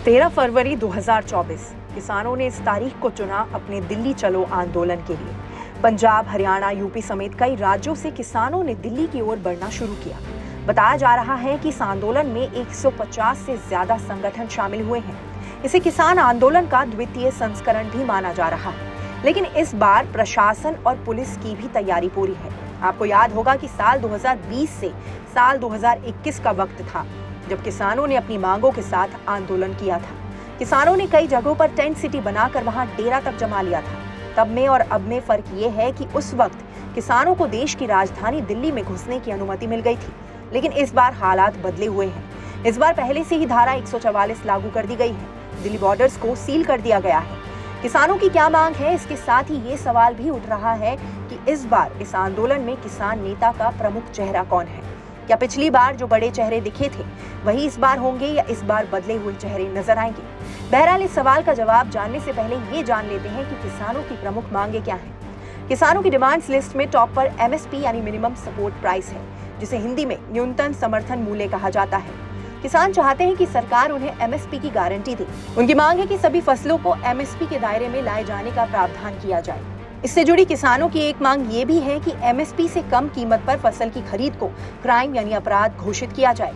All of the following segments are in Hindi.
13 फरवरी 2024 किसानों ने इस तारीख को चुना अपने दिल्ली चलो आंदोलन के लिए। पंजाब, हरियाणा, यूपी समेत कई राज्यों से किसानों ने दिल्ली की ओर बढ़ना शुरू किया। बताया जा रहा है कि इस आंदोलन में 150 से ज्यादा संगठन शामिल हुए हैं। इसे किसान आंदोलन का द्वितीय संस्करण भी माना जा रहा है। लेकिन इस बार प्रशासन और पुलिस की भी तैयारी पूरी है। आपको याद होगा कि साल 2020 से साल 2021 का वक्त था जब किसानों ने अपनी मांगों के साथ आंदोलन किया था। किसानों ने कई जगहों पर टेंट सिटी बनाकर वहां डेरा तक जमा लिया था। तब में और अब में फर्क ये है कि उस वक्त किसानों को देश की राजधानी दिल्ली में घुसने की अनुमति मिल गई थी, लेकिन इस बार हालात बदले हुए हैं। इस बार पहले से ही धारा 144 लागू कर दी गई है। दिल्ली बॉर्डर्स को सील कर दिया गया है। किसानों की क्या मांग है, इसके साथ ही ये सवाल भी उठ रहा है कि इस बार इस आंदोलन में किसान नेता का प्रमुख चेहरा कौन है। क्या पिछली बार जो बड़े चेहरे दिखे थे वही इस बार होंगे या इस बार बदले हुए चेहरे नजर आएंगे? बहरहाल इस सवाल का जवाब जानने से पहले ये जान लेते हैं कि किसानों की प्रमुख मांगे क्या हैं। किसानों की डिमांड्स लिस्ट में टॉप पर एमएसपी यानी मिनिमम सपोर्ट प्राइस है, जिसे हिंदी में न्यूनतम समर्थन मूल्य कहा जाता है। किसान चाहते हैं कि सरकार उन्हें एमएसपी की गारंटी दे। उनकी मांग है कि सभी फसलों को एमएसपी के दायरे में लाए जाने का प्रावधान किया जाए। इससे जुड़ी किसानों की एक मांग ये भी है कि एमएसपी से कम कीमत पर फसल की खरीद को क्राइम यानी अपराध घोषित किया जाए।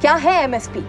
क्या है एमएसपी?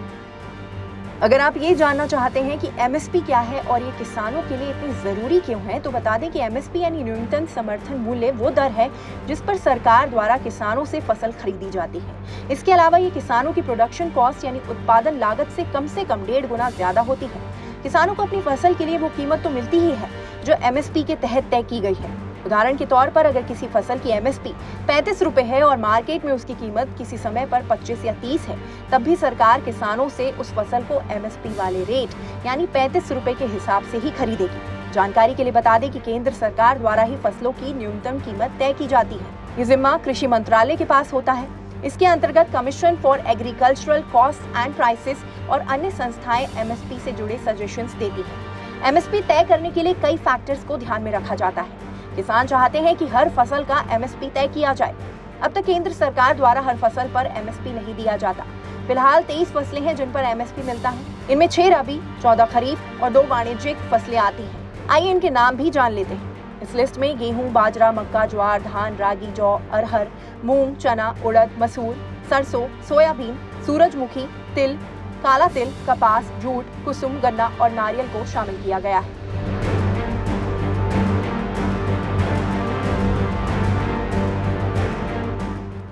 अगर आप ये जानना चाहते हैं कि एमएसपी क्या है और ये किसानों के लिए इतनी जरूरी क्यों है, तो बता दें कि एमएसपी यानी न्यूनतम समर्थन मूल्य वो दर है जिस पर सरकार द्वारा किसानों से फसल खरीदी जाती है। इसके अलावा ये किसानों की प्रोडक्शन कॉस्ट यानी उत्पादन लागत से कम 1.5 गुना ज्यादा होती है। किसानों को अपनी फसल के लिए वो कीमत तो मिलती ही है जो एमएसपी के तहत तय की गई है। उदाहरण के तौर पर अगर किसी फसल की एमएसपी 35 रुपए है और मार्केट में उसकी कीमत किसी समय पर 25 या 30 है, तब भी सरकार किसानों से उस फसल को एमएसपी वाले रेट यानी 35 रुपए के हिसाब से ही खरीदेगी। जानकारी के लिए बता दें कि केंद्र सरकार द्वारा ही फसलों की न्यूनतम कीमत तय की जाती है। ये जिम्मा कृषि मंत्रालय के पास होता है। इसके अंतर्गत commission for agricultural cost and prices और अन्य संस्थाएं एमएसपी से जुड़े सजेशंस देती हैं। एमएसपी तय करने के लिए कई फैक्टर्स को ध्यान में रखा जाता है। किसान चाहते हैं कि हर फसल का एमएसपी तय किया जाए। अब तक केंद्र सरकार द्वारा हर फसल पर एमएसपी नहीं दिया जाता। फिलहाल 23 फसलें हैं जिन पर एमएसपी मिलता है। इनमें 6 रबी, 14 खरीफ और 2 वाणिज्यिक फसलें आती हैं। आइए इनके नाम भी जान लेते हैं। इस लिस्ट में गेहूं, बाजरा, मक्का, ज्वार, धान, रागी, जौ, अरहर, मूंग, चना, उड़द, मसूर, सरसों, सोयाबीन, सूरजमुखी, तिल, काला तिल, कपास, जूट, कुसुम, गन्ना और नारियल को शामिल किया गया है।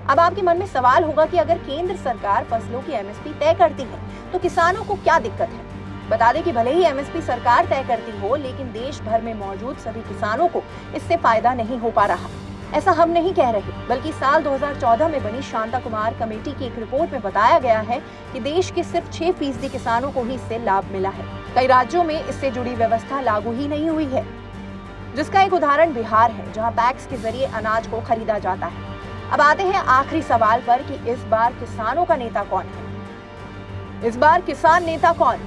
अब आपके मन में सवाल होगा कि अगर केंद्र सरकार फसलों की एमएसपी तय करती है तो किसानों को क्या दिक्कत है? बता दें कि भले ही एमएसपी सरकार तय करती हो, लेकिन देश भर में मौजूद सभी किसानों को इससे फायदा नहीं हो पा रहा। ऐसा हम नहीं कह रहे, बल्कि साल 2014 में बनी शांता कुमार कमेटी की एक रिपोर्ट में बताया गया है कि देश के सिर्फ 6% किसानों को ही इससे लाभ मिला है। कई राज्यों में इससे जुड़ी व्यवस्था लागू ही नहीं हुई है, जिसका एक उदाहरण बिहार है, जहाँ पैक्स के जरिए अनाज को खरीदा जाता है। अब आते हैं आखिरी सवाल पर कि इस बार किसानों का नेता कौन है। इस बार किसान नेता कौन?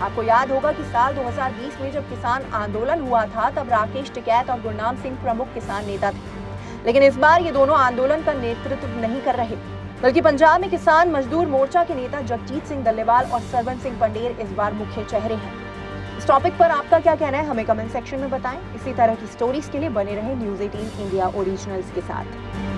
आपको याद होगा कि साल 2020 में जब किसान आंदोलन हुआ था तब राकेश टिकैत और गुरनाम सिंह प्रमुख किसान नेता थे। लेकिन इस बार ये दोनों आंदोलन का नेतृत्व नहीं कर रहे, बल्कि पंजाब में किसान मजदूर मोर्चा के नेता जगजीत सिंह डल्लेवाल और सरवन सिंह पंडेर इस बार मुख्य चेहरे हैं। इस टॉपिक पर आपका क्या कहना है, हमें कमेंट सेक्शन में बताएं। इसी तरह की स्टोरीज के लिए बने रहें न्यूज़ 18 इंडिया ओरिजिनल्स के साथ।